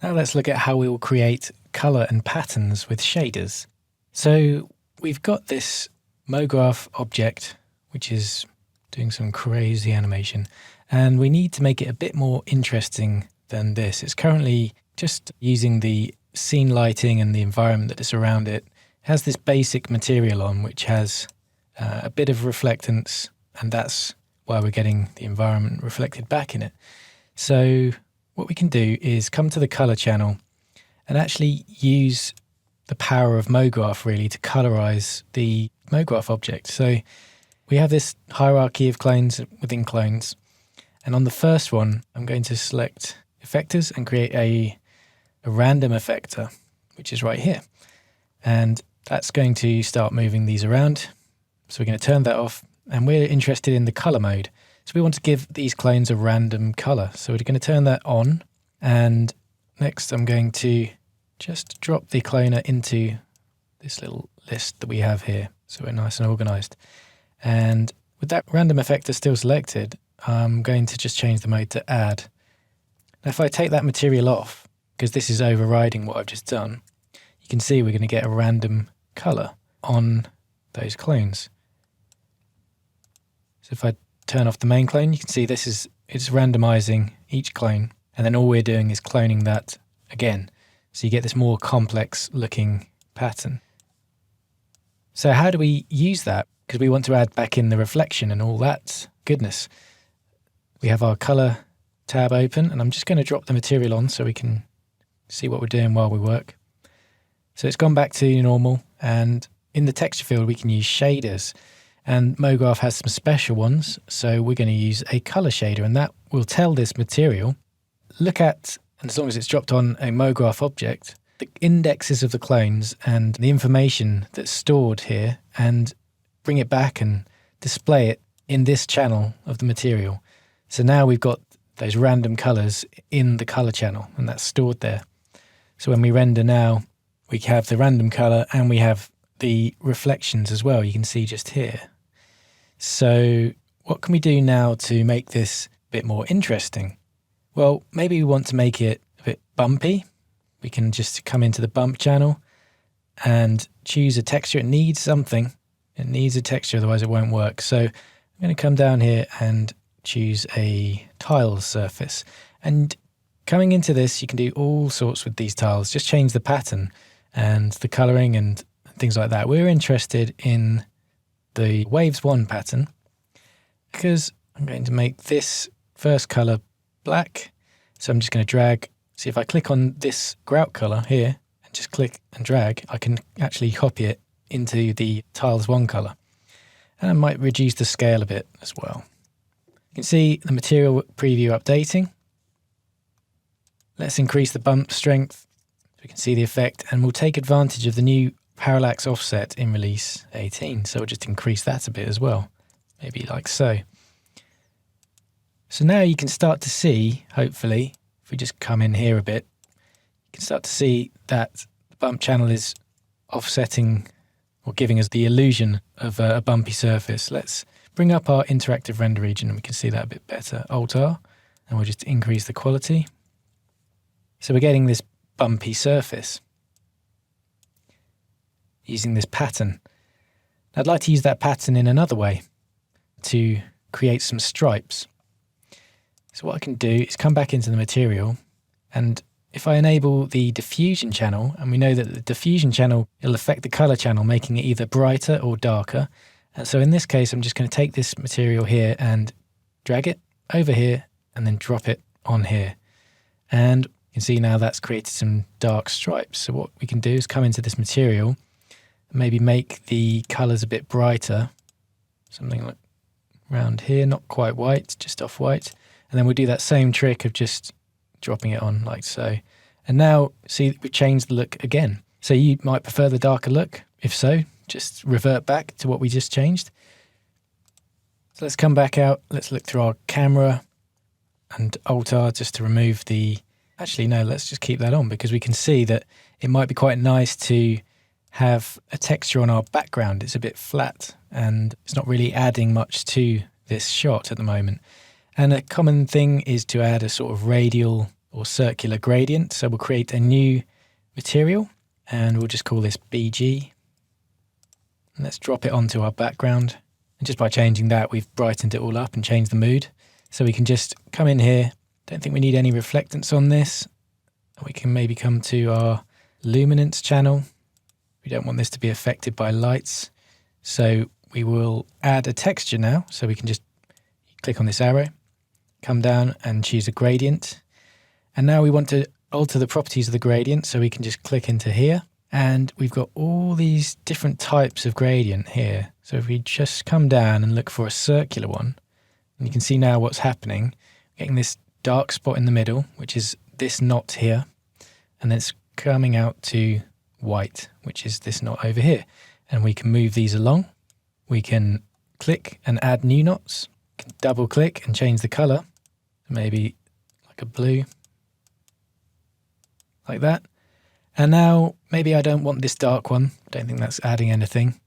Now let's look at how we will create color and patterns with shaders. So we've got this MoGraph object, which is doing some crazy animation, and we need to make it a bit more interesting than this. It's currently just using the scene lighting and the environment that is around it. It has this basic material on, which has a bit of reflectance, and that's why we're getting the environment reflected back in it. So what we can do is come to the color channel and actually use the power of MoGraph really to colorize the MoGraph object. So we have this hierarchy of clones within clones. And on the first one, I'm going to select effectors and create a random effector, which is right here. And that's going to start moving these around. So we're going to turn that off, and we're interested in the color mode. So we want to give these clones a random color. So we're going to turn that on. And next I'm going to just drop the cloner into this little list that we have here. So we're nice and organized. And with that random effector still selected, I'm going to just change the mode to add. Now if I take that material off, because this is overriding what I've just done, you can see we're going to get a random color on those clones. So if I turn off the main clone, you can see it's randomizing each clone, and then all we're doing is cloning that again. So you get this more complex looking pattern. So how do we use that? Because we want to add back in the reflection and all that goodness. We have our color tab open, and I'm just going to drop the material on so we can see what we're doing while we work. So it's gone back to normal, and in the texture field we can use shaders, and MoGraph has some special ones. So we're going to use a color shader, and that will tell this material, look at, and as long as it's dropped on a MoGraph object, the indexes of the clones and the information that's stored here, and bring it back and display it in this channel of the material. So now we've got those random colors in the color channel, and that's stored there. So when we render now, we have the random color and we have the reflections as well. You can see just here. So what can we do now to make this a bit more interesting? Well, maybe we want to make it a bit bumpy. We can just come into the bump channel and choose a texture. It needs something. It needs a texture, otherwise it won't work. So I'm going to come down here and choose a tile surface. And coming into this, you can do all sorts with these tiles. Just change the pattern and the coloring and things like that. We're interested in the waves 1 pattern because I'm going to make this first color black. So I'm just going to drag. See, if I click on this grout color here and just click and drag, I can actually copy it into the tiles 1 color. And I might reduce the scale a bit as well. You can see the material preview updating. Let's increase the bump strength so we can see the effect, and we'll take advantage of the new parallax offset in release 18. So we'll just increase that a bit as well, maybe like so. So now you can start to see, hopefully, if we just come in here a bit, you can start to see that the bump channel is offsetting or giving us the illusion of a bumpy surface. Let's bring up our interactive render region and we can see that a bit better. Alt-R, and we'll just increase the quality. So we're getting this bumpy surface using this pattern. I'd like to use that pattern in another way to create some stripes. So what I can do is come back into the material, and if I enable the diffusion channel, and we know that the diffusion channel will affect the color channel, making it either brighter or darker. And so in this case, I'm just going to take this material here and drag it over here and then drop it on here. And you can see now that's created some dark stripes. So what we can do is come into this material and maybe make the colors a bit brighter. Something like around here, not quite white, just off white. And then we'll do that same trick of just dropping it on like so. And now, see, we've changed the look again. So you might prefer the darker look. If so, just revert back to what we just changed. So let's come back out. Let's look through our camera and Alt-R just to remove the... Actually, no, let's just keep that on because we can see that it might be quite nice to have a texture on our background. It's a bit flat and it's not really adding much to this shot at the moment. And a common thing is to add a sort of radial or circular gradient. So we'll create a new material and we'll just call this BG. And let's drop it onto our background. And just by changing that, we've brightened it all up and changed the mood. So we can just come in here. Don't think we need any reflectance on this. We can maybe come to our luminance channel. We don't want this to be affected by lights. So we will add a texture now. So we can just click on this arrow, come down and choose a gradient. And now we want to alter the properties of the gradient. So we can just click into here. And we've got all these different types of gradient here. So if we just come down and look for a circular one, and you can see now what's happening, getting this dark spot in the middle, which is this knot here, and then it's coming out to white, which is this knot over here. And we can move these along. We can click and add new knots. We can double click and change the color, maybe like a blue, like that. And now maybe I don't want this dark one. I don't think that's adding anything.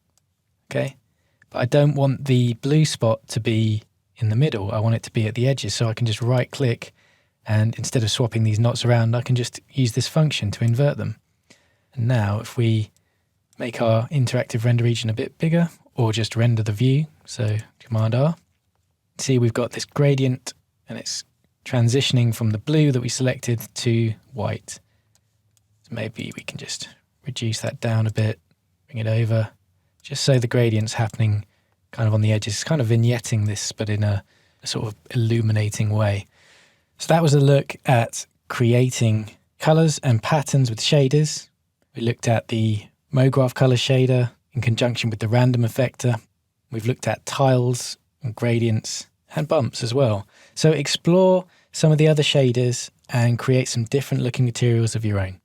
Okay. But I don't want the blue spot to be in the middle. I want it to be at the edges. So I can just right click, and instead of swapping these knots around, I can just use this function to invert them. And now if we make our interactive render region a bit bigger, or just render the view, so Command R, see we've got this gradient and it's transitioning from the blue that we selected to white. So maybe we can just reduce that down a bit, bring it over, just so the gradient's happening kind of on the edges, kind of vignetting this, but in a sort of illuminating way. So that was a look at creating colors and patterns with shaders. We looked at the MoGraph color shader in conjunction with the random effector. We've looked at tiles and gradients and bumps as well. So explore some of the other shaders and create some different looking materials of your own.